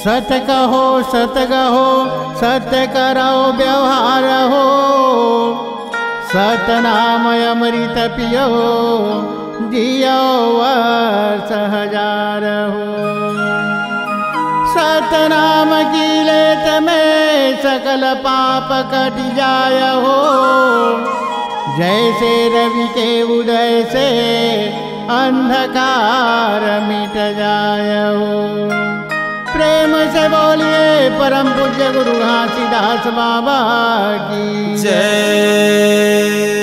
सत्य कहो सत्य करो व्यवहार हो। सतनाम अमृत पियो जियो वर्ष हजार हो। सतनाम की लेत में सकल पाप कट जाय हो। जैसे रवि के उदय से अंधकार मिट जाय हो। प्रेम से बोलिए परम पूज्य गुरु घासीदास बाबा की जय।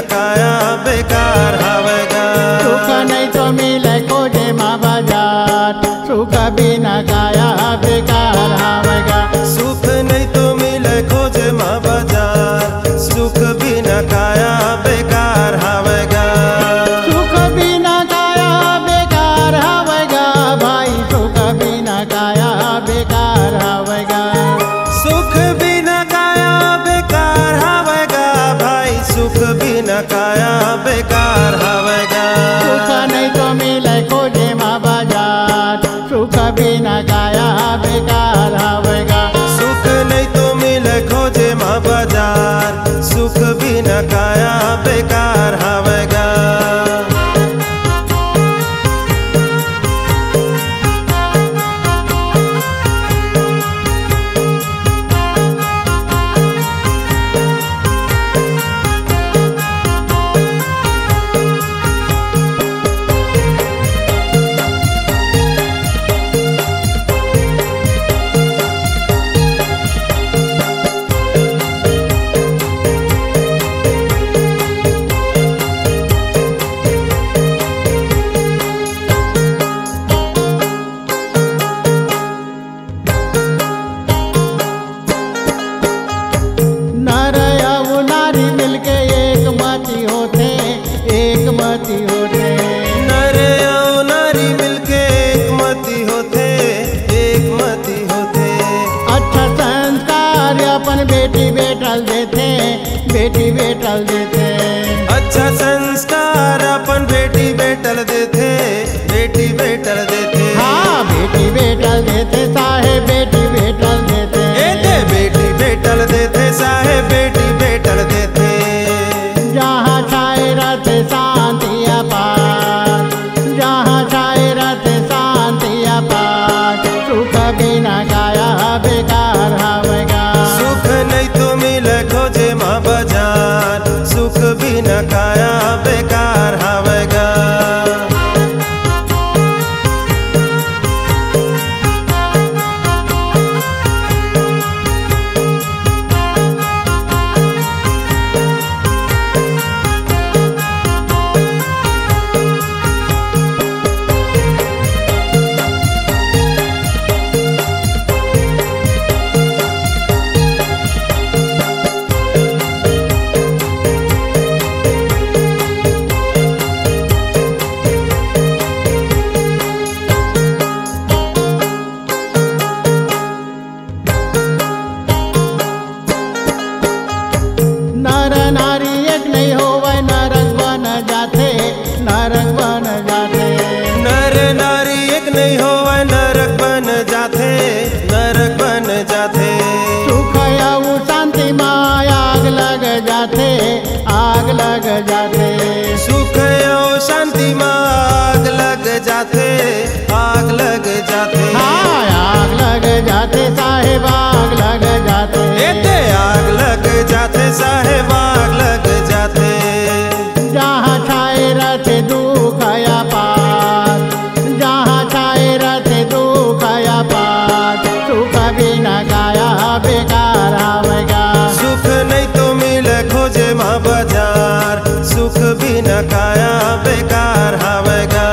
काया बेकार हवेगा। सुख नहीं तो मिले खोजे माँ बाजार। सुख बिना काया बेकार हवेगा। सुख नहीं तो मिले खोजे माँ बाजार। सुख बिना काया बेकार हवेगा। सुख बिना काया बेकार हवेगा भाई। सुख बिना काया बेकार हवेगा। सुख बिना काया बेकार हवेगा भाई। सुख बिना काया बेकार हवेगा। सुख नहीं तो मिले खोजे माँ बाजार। सुख बिना काया बेकार हवेगा। सुख नहीं तो मिले खोजे माँ बाजार। सुख बिना काया बेकार हवेगा। नर और नारी मिलके एक मती होते। एक मती होते। अच्छा संस्कार अपन बेटी बेटल देते। बेटी बेटल देते। अच्छा संस्कार अपन बेटी बेटल देते। बेटी बेटल देते। हाँ बेटी बेटल देते साहेब। बेटी बेटल देते। बेटी बेटल देते साहेब। बेटी बेटल देते। जहाँ छाए रहते शांति अपार। जहाँ छाए रहते शांति अपार। सुख बिना काया बेकार हवेगा। सुख नहीं तो मिले खोजे माँ बाजार। सुख बिना काया बेकार हवेगा। नर नारी एक नहीं होवे नरक बन जाते। नरक बन जाते। नर नारी एक नहीं होवे नरक बन जाते। नरक बन जाते। सुख और शांति में आग लग जाते। आग लग जाते। सुख और शांति में आग लग जाते। आग लग जाते। हाँ आग लग जाते साहेब। आग लग जाते। आग लग जाते साहेब। आग लग जाते। जहाँ छाए रहते दुख अपार। जहाँ छाए रहते दुख अपार। सुख बिना काया बेकार हवेगा। सुख नहीं तो मिले खोजे माँ बाजार। बिना काया बेकार हावेगा।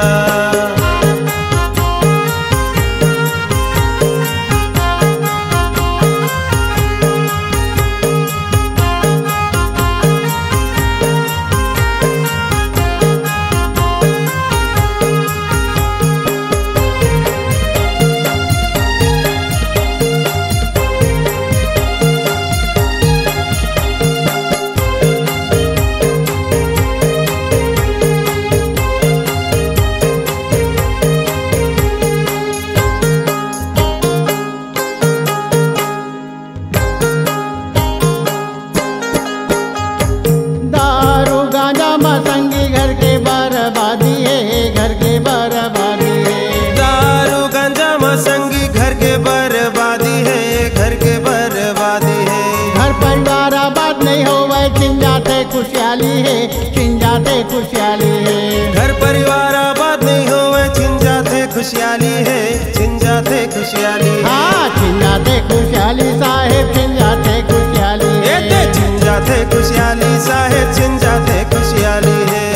मसंगी घर के बर्बादी है, घर के बर्बादी है। दारू गांजा मसंगी घर के बर्बादी है, घर के बर्बादी है। घर परिवार आबाद नहीं हो वह छिन जाते खुशहाली है, छिन जाते खुशहाली है। घर परिवार आबाद नहीं हो वह छिन जाते खुशहाली है, छिन जाते खुशहाली है। हाँ छिन जाते खुशहाली साहेब, छिन जाते खुशहाली है। छिन जाते खुशहाली साहेब, छिन जाते खुशहाली है।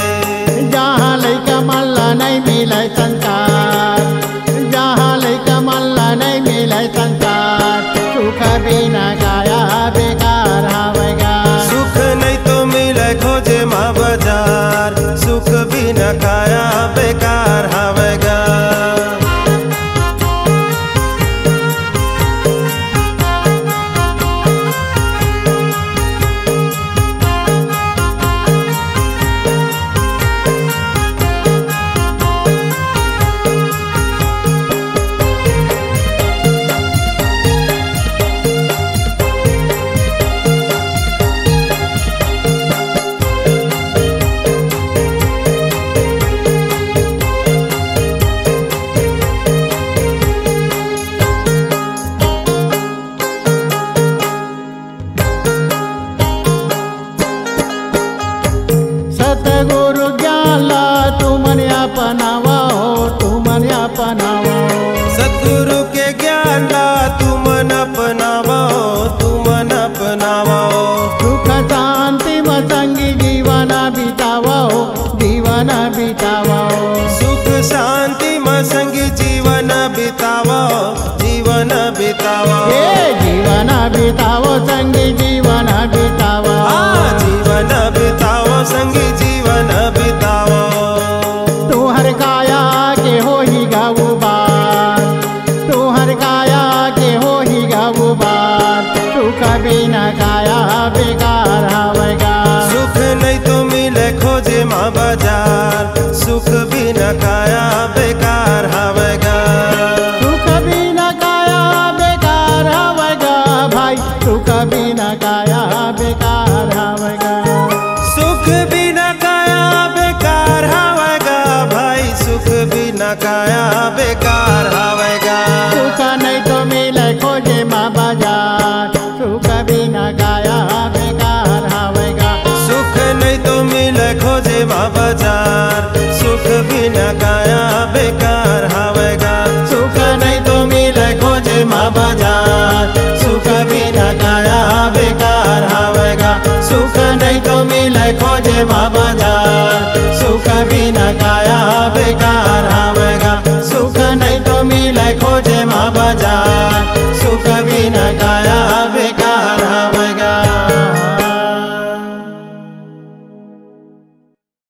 जहाँ लइका मल्ला नहीं मिले संसार, जहाँ लइका मल्ला नहीं मिले संसार, सुख बिना काया बेकार हावेगा। सुख नहीं तो मिले खोजे माँ बाजार, सुख बिना काया बेकार हावेगा। सतगुरु ज्ञान ला तुमने अपनावा हो, तुमने अपनावा हो। सतगुरु के ज्ञान ला तुमन अपनावा हो, तुमन अपनावा हो। सुख शांति मसंगी जीवन बितावा हो, जीवन बितावा हो। सुख शांति मसंगी जीवन बितावा हो, जीवन बितावा हो। जीवन बितावो संगी जीवन बितावा, जीवन बिताओ संगी जीवन बिताओ। तुहर काया के हो ही गाऊ बार, तुहर काया के हो ही गाऊ बार, सुख बिना काया बेकार हावेगा। सुख नहीं तो मिले खोजे माँ बाजार, सुख बिना काया बेकार हावेगा। सुख बिना काया बेकार हावेगा भाई, सुख बिना काया बेकार हावेगा। सुख बिना काया बेकार हावेगा भाई, सुख बिना काया बेकार हावेगा। सुख नहीं तो मिले खोजे माँ बाजार, सुख बिना काया बेकार हावेगा। सुख नहीं तो मिले खोजे माँ बाजार, सुख बिना काया बेकार हावेगा। सुख नहीं तो मिले खोजे माँ बाजार, सुख बिना काया बेकार हावेगा। सुख नहीं तो मिले खोजे माँ बाजार, सुख बिना काया बेकार हावेगा। सुख नहीं तो मिले खोजे माँ बाजार।